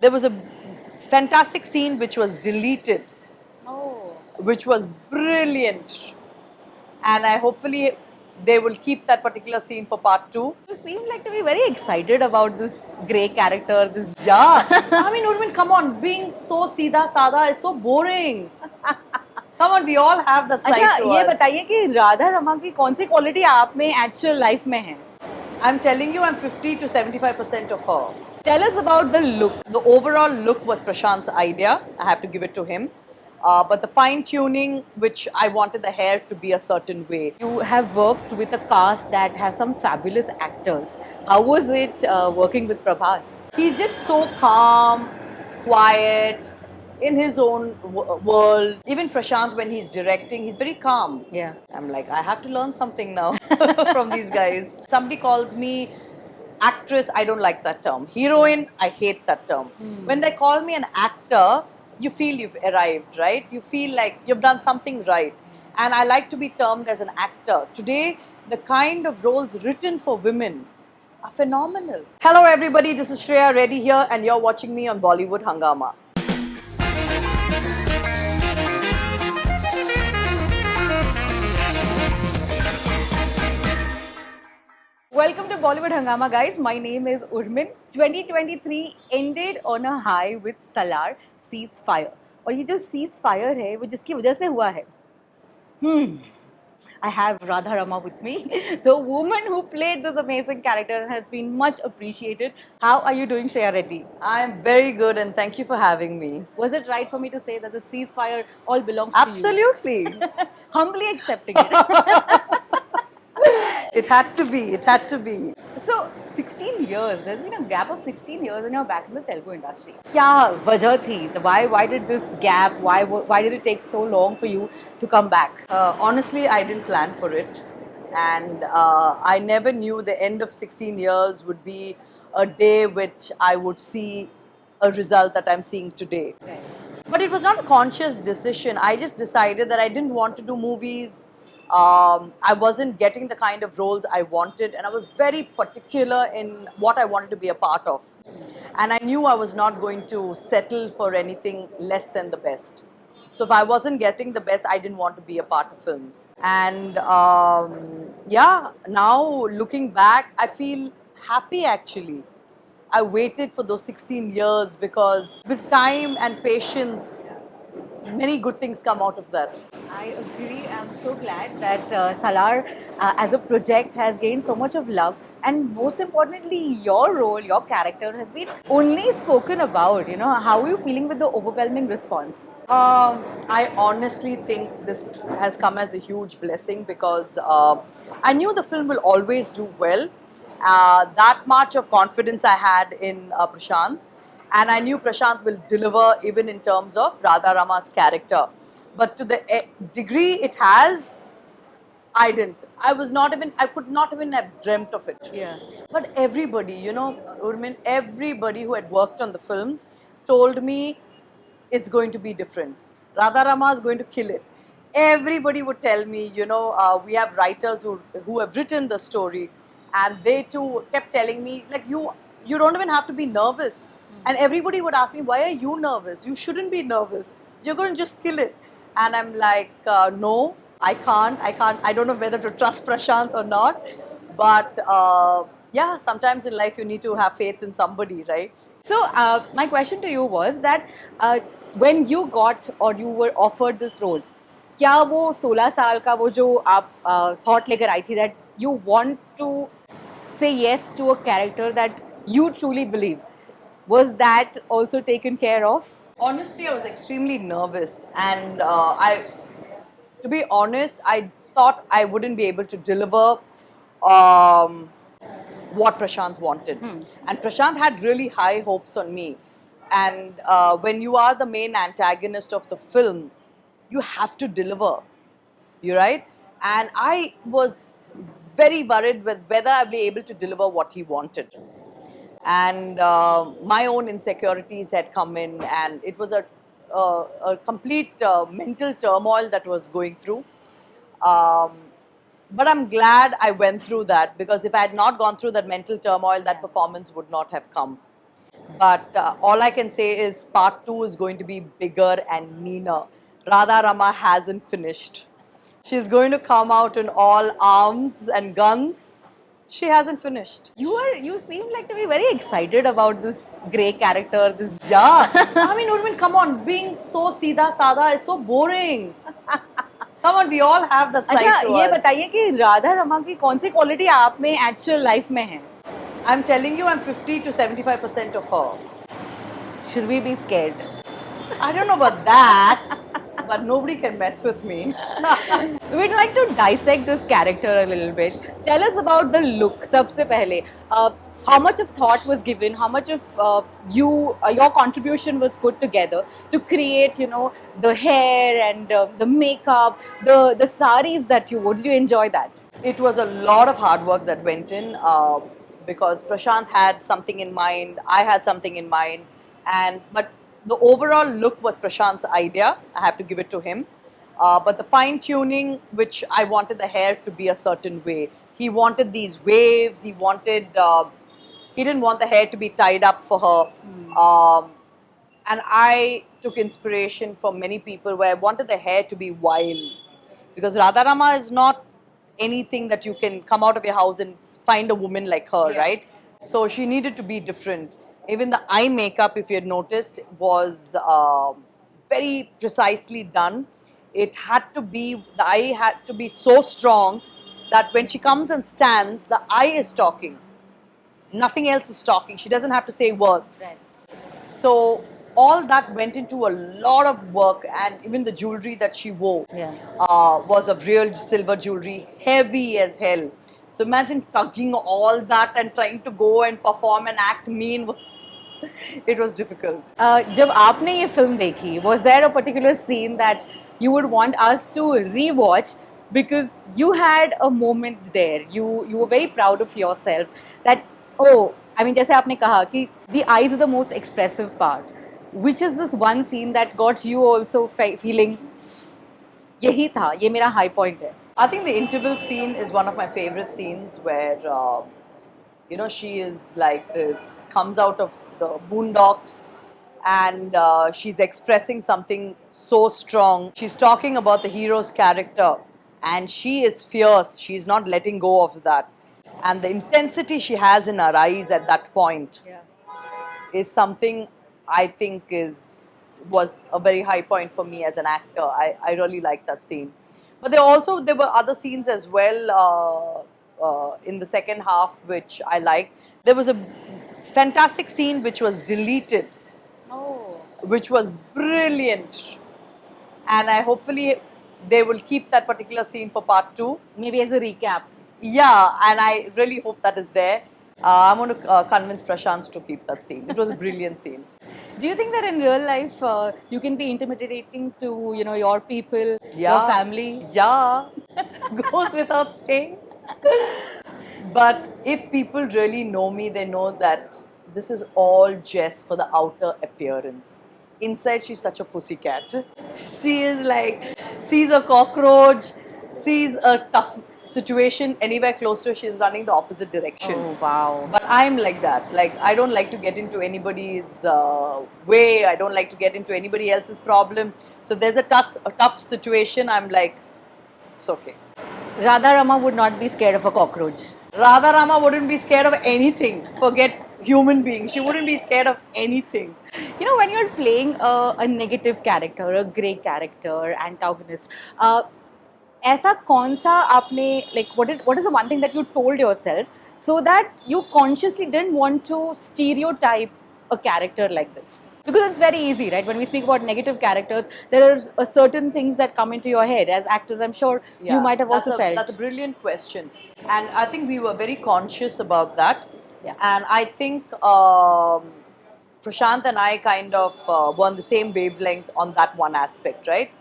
There was a fantastic scene which was deleted, Oh. which was brilliant. And I hopefully they will keep that particular scene for part 2. You seem like to be very excited about this grey character, this. Yeah. I mean, Urmin, come on. Being so Sida Sada is so boring. Come on, we all have that अच्छा side to ये us. बताइए कि राधा रमा की कौन सी quality आप में actual life में है? I'm telling you, I'm 50 to 75% of her. Tell us about the look. The overall look was Prashant's idea. I have to give it to him. But the fine tuning, which I wanted the hair to be a certain way. You have worked with a cast that have some fabulous actors. How was it working with Prabhas? He's just so calm, quiet, in his own world. Even Prashant, when he's directing, he's very calm. Yeah. I'm like, I have to learn something now from these guys. Somebody calls me actress, I don't like that term. Heroine, I hate that term. When they call me an actor, you feel you've arrived, right? You feel like you've done something right. And I like to be termed as an actor. Today, the kind of roles written for women are phenomenal. Hello everybody, this is Sriya Reddy here and you're watching me on Bollywood Hungama. Welcome to Bollywood Hungama, guys. My name is Urmin. 2023 ended on a high with Salaar, Ceasefire. और ये जो Ceasefire है, वो जिसकी वजह से हुआ है. I have Radha Rama with me. The woman who played this amazing character has been much appreciated. How are you doing, Sriya Reddy? I'm very good and thank you for having me. Was it right for me to say that the Ceasefire all belongs to you? Absolutely. Humbly accepting it. It had to be, it had to be. So, 16 years, there's been a gap of 16 years and you're back in the Telugu industry. Kya wajah thi? Why did this gap, why did it take so long for you to come back? Honestly, I didn't plan for it. And I never knew the end of 16 years would be a day which I would see a result that I'm seeing today. Right. But it was not a conscious decision. I just decided that I didn't want to do movies. I wasn't getting the kind of roles I wanted, and I was very particular in what I wanted to be a part of. And I knew I was not going to settle for anything less than the best. So if I wasn't getting the best, I didn't want to be a part of films. And yeah, now looking back, I feel happy actually. I waited for those 16 years because with time and patience, many good things come out of that. I agree. I'm so glad that Salaar as a project has gained so much of love. And most importantly, your role, your character has been only spoken about. You know, how are you feeling with the overwhelming response? I honestly think this has come as a huge blessing because I knew the film will always do well. That much of confidence I had in Prashant. And I knew Prashant will deliver even in terms of Radha Rama's character. But to the degree it has, I didn't. I could not even have dreamt of it. Yeah. But everybody, you know, Urmin, everybody who had worked on the film told me it's going to be different. Radha Rama is going to kill it. Everybody would tell me, you know, we have writers who have written the story, and they too kept telling me, like, you don't even have to be nervous. And everybody would ask me, why are you nervous? You shouldn't be nervous. You're going to just kill it. And I'm like, no, I can't. I don't know whether to trust Prashant or not. But yeah, sometimes in life you need to have faith in somebody, right? So, my question to you was that when you got or you were offered this role, क्या वो 16 साल का वो जो आप thought लेकर आई थी that you want to say yes to a character that you truly believe, was that also taken care of? Honestly, I was extremely nervous, and to be honest, I thought I wouldn't be able to deliver what Prashant wanted. And Prashant had really high hopes on me. And when you are the main antagonist of the film, you have to deliver. You're right? And I was very worried with whether I'll be able to deliver what he wanted. And my own insecurities had come in, and it was a complete mental turmoil that was going through. But I'm glad I went through that, because if I had not gone through that mental turmoil, that performance would not have come. But all I can say is part 2 is going to be bigger and meaner. Radha Rama hasn't finished. She's going to come out in all arms and guns. She hasn't finished. You seem like to be very excited about this grey character. This Yeah. I mean, Urmin, come on. Being so Seedha Sada is so boring. Come on, we all have that अच्छा side to ये us. बताइए कि राधा रमा की कौन सी quality आप में actual life में है? I'm telling you, I'm 50 to 75% of her. Should we be scared? I don't know about that, but nobody can mess with me. We'd like to dissect this character a little bit. Tell us about the look. सबसे पहले, how much of thought was given? How much of your contribution was put together to create, the hair and the makeup, the saris that you wore? Did you enjoy that? It was a lot of hard work that went in because Prashant had something in mind, I had something in mind, but the overall look was Prashant's idea. I have to give it to him. But the fine tuning, which I wanted the hair to be a certain way. He wanted these waves. He wanted. He didn't want the hair to be tied up for her. And I took inspiration from many people where I wanted the hair to be wild. Because Radharama is not anything that you can come out of your house and find a woman like her, Yeah. right? So she needed to be different. Even the eye makeup, if you had noticed, was very precisely done. It had to be, the eye had to be so strong that when she comes and stands, the eye is talking. Nothing else is talking. She doesn't have to say words. Right. So all that went into a lot of work, and even the jewelry that she wore Yeah. was of real silver jewelry, heavy as hell. So imagine tugging all that and trying to go and perform and act mean was it was difficult. जब आपने ये film देखी, was there a particular scene that you would want us to rewatch because you had a moment there, you were very proud of yourself that I mean जैसे आपने कहा कि the eyes are the most expressive part, which is this one scene that got you also feeling यही था, ये मेरा high point है. I think the interval scene is one of my favorite scenes where, she is like this, comes out of the boondocks and she's expressing something so strong. She's talking about the hero's character and she is fierce. She's not letting go of that. And the intensity she has in her eyes at that point is something I think was a very high point for me as an actor. I really like that scene. But there were other scenes as well in the second half which I liked. There was a fantastic scene which was deleted, which was brilliant, and I hopefully they will keep that particular scene for part 2. Maybe as a recap. Yeah, and I really hope that is there. I'm going to convince Prashant to keep that scene. It was a brilliant scene. Do you think that in real life you can be intimidating to your people, Yeah. your family? Yeah, goes without saying. But if people really know me, they know that this is all just for the outer appearance. Inside, she's such a pussycat. She is like, sees a cockroach, sees a tough situation anywhere close to her, she's running the opposite direction. Oh wow! But I'm like that. Like, I don't like to get into anybody's way. I don't like to get into anybody else's problem. So there's a tough situation. I'm like, it's okay. Radha Rama would not be scared of a cockroach. Radha Rama wouldn't be scared of anything. Forget human beings. She wouldn't be scared of anything. When you're playing a negative character, a grey character, antagonist, ऐसा कौन सा आपने what is the one thing that you told yourself so that you consciously didn't want to stereotype a character like this? Because it's very easy, right? When we speak about negative characters, there are certain things that come into your head. As actors, I'm sure you might have also felt. That's a brilliant question. And I think we were very conscious about that. Yeah. And I think Prashant and I kind of were on the same wavelength on that one aspect, right?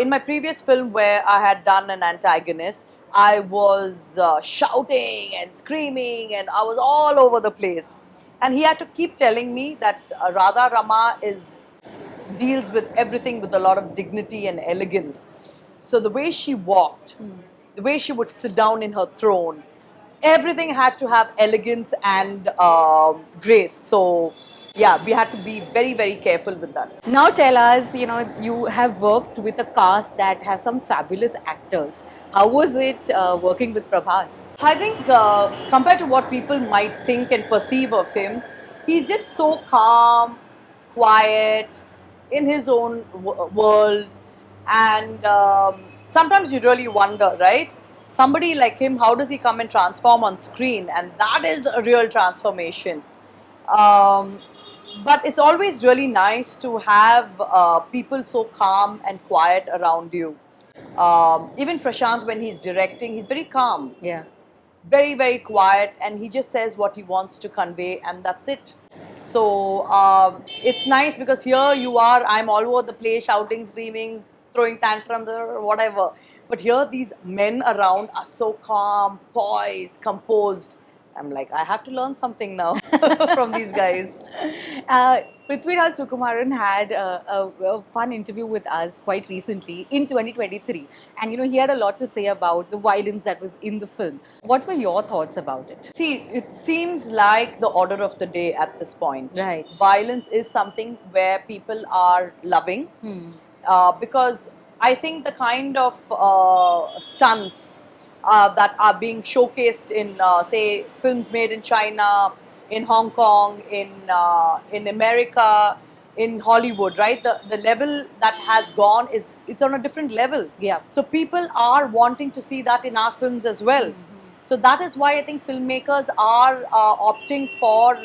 In my previous film where I had done an antagonist, I was shouting and screaming and I was all over the place. And he had to keep telling me that Radha Rama deals with everything with a lot of dignity and elegance. So the way she walked, the way she would sit down in her throne, everything had to have elegance and grace. So Yeah, we had to be very, very careful with that. Now tell us, you have worked with a cast that have some fabulous actors. How was it working with Prabhas? I think compared to what people might think and perceive of him, he's just so calm, quiet, in his own world, and sometimes you really wonder, right? Somebody like him, how does he come and transform on screen? And that is a real transformation. Um, but it's always really nice to have people so calm and quiet around you. Even Prashant, when he's directing, he's very calm, Yeah. very, very quiet, and he just says what he wants to convey, and that's it. So it's nice because here you are, I'm all over the place, shouting, screaming, throwing tantrums or whatever. But here, these men around are so calm, poised, composed. I'm like, I have to learn something now from these guys. Prithviraj Sukumaran had a fun interview with us quite recently in 2023, and he had a lot to say about the violence that was in the film. What were your thoughts about it? See, it seems like the order of the day at this point. Right. Violence is something where people are loving because I think the kind of stunts that are being showcased in, say, films made in China, in Hong Kong, in America, in Hollywood, right? The level that has gone is it's on a different level. Yeah. So people are wanting to see that in our films as well. So that is why I think filmmakers are opting for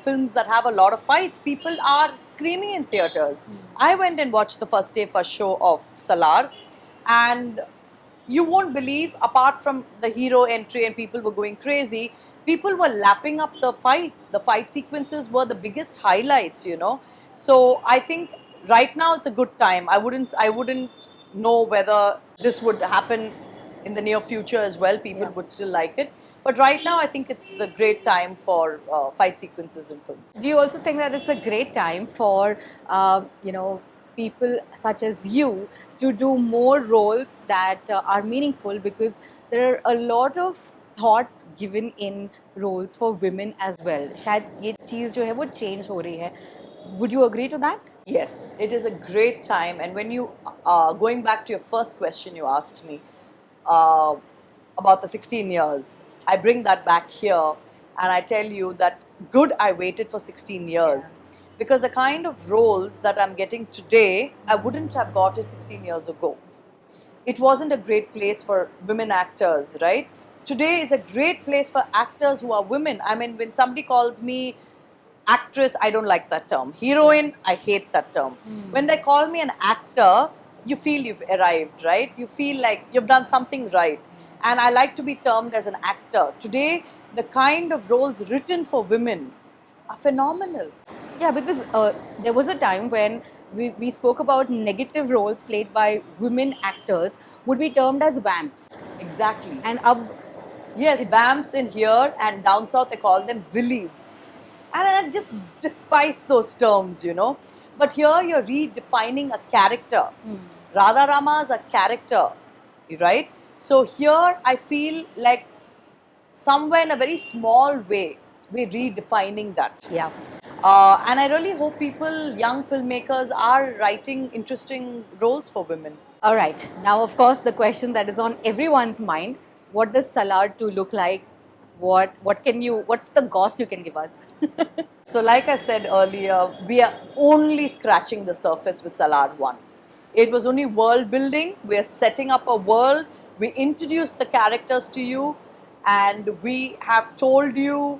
films that have a lot of fights. People are screaming in theaters. I went and watched the first day, first show of Salaar, and you won't believe, apart from the hero entry and people were going crazy, people were lapping up the fights. The fight sequences were the biggest highlights, So I think right now it's a good time. I wouldn't know whether this would happen in the near future as well. People would still like it. But right now, I think it's the great time for fight sequences in films. Do you also think that it's a great time for, people such as you to do more roles that are meaningful, because there are a lot of thought given in roles for women as well. शायद ये चीज़ जो है वो change हो रही है. Would you agree to that? Yes, it is a great time. And when you, going back to your first question you asked me uh, about the 16 years, I bring that back here and I tell you that good I waited for 16 years. Because the kind of roles that I'm getting today, I wouldn't have got it 16 years ago. It wasn't a great place for women actors, right? Today is a great place for actors who are women. I mean, when somebody calls me actress, I don't like that term. Heroine, I hate that term. When they call me an actor, you feel you've arrived, right? You feel like you've done something right. And I like to be termed as an actor. Today, the kind of roles written for women are phenomenal. Yeah, because there was a time when we spoke about negative roles played by women actors would be termed as vamps. Exactly. And yes, vamps in here, and down south they call them villies. And I just despise those terms, But here you're redefining a character. Radha Rama is a character, right? So here I feel like somewhere in a very small way, we're redefining that. Yeah. And I really hope people, young filmmakers, are writing interesting roles for women. All right. Now, of course, the question that is on everyone's mind: what does Salaar 2 look like? What's the goss you can give us? So, like I said earlier, we are only scratching the surface with Salaar 1. It was only world building. We are setting up a world. We introduced the characters to you, and we have told you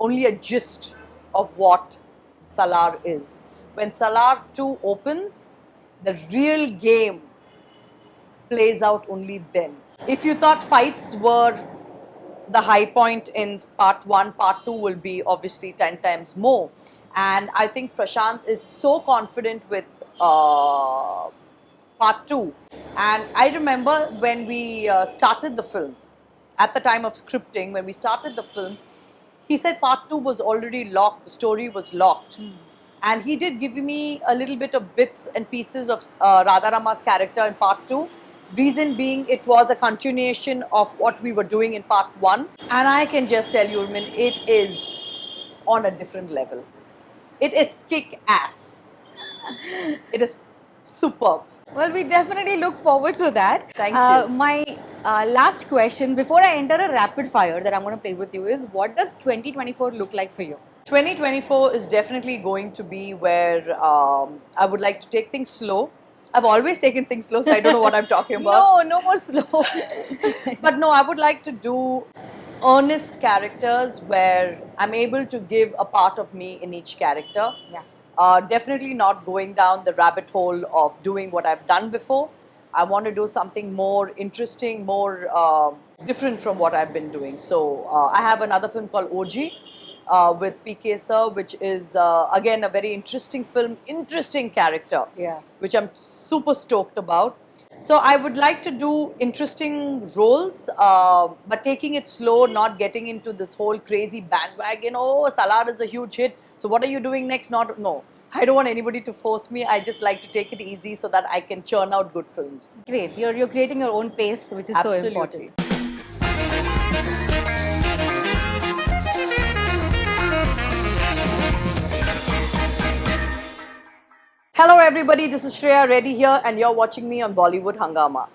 only a gist of what Salaar is. When Salaar 2 opens, the real game plays out only then. If you thought fights were the high point in part 1, part 2 will be obviously 10 times more. And I think Prashant is so confident with part 2. And I remember when we started the film, at the time of scripting, when we started the film, he said part 2 was already locked, the story was locked. And he did give me a little bit of bits and pieces of Radharama's character in part 2. Reason being, it was a continuation of what we were doing in part 1. And I can just tell you, Urmin, it is on a different level. It is kick ass. It is superb. Well, we definitely look forward to that. Thank you. My last question before I enter a rapid fire that I'm going to play with you is, what does 2024 look like for you? 2024 is definitely going to be where I would like to take things slow. I've always taken things slow, so I don't know what I'm talking about. No more slow. But no, I would like to do earnest characters where I'm able to give a part of me in each character. Yeah. Definitely not going down the rabbit hole of doing what I've done before. I want to do something more interesting, more different from what I've been doing. So I have another film called OG with PK Sir, which is again a very interesting film, interesting character, Yeah. which I'm super stoked about. So I would like to do interesting roles, but taking it slow, not getting into this whole crazy bandwagon. Oh, Salaar is a huge hit. So what are you doing next? No. I don't want anybody to force me. I just like to take it easy so that I can churn out good films. Great. You're creating your own pace, which is so important. Hello everybody, this is Sriya Reddy here and you're watching me on Bollywood Hungama.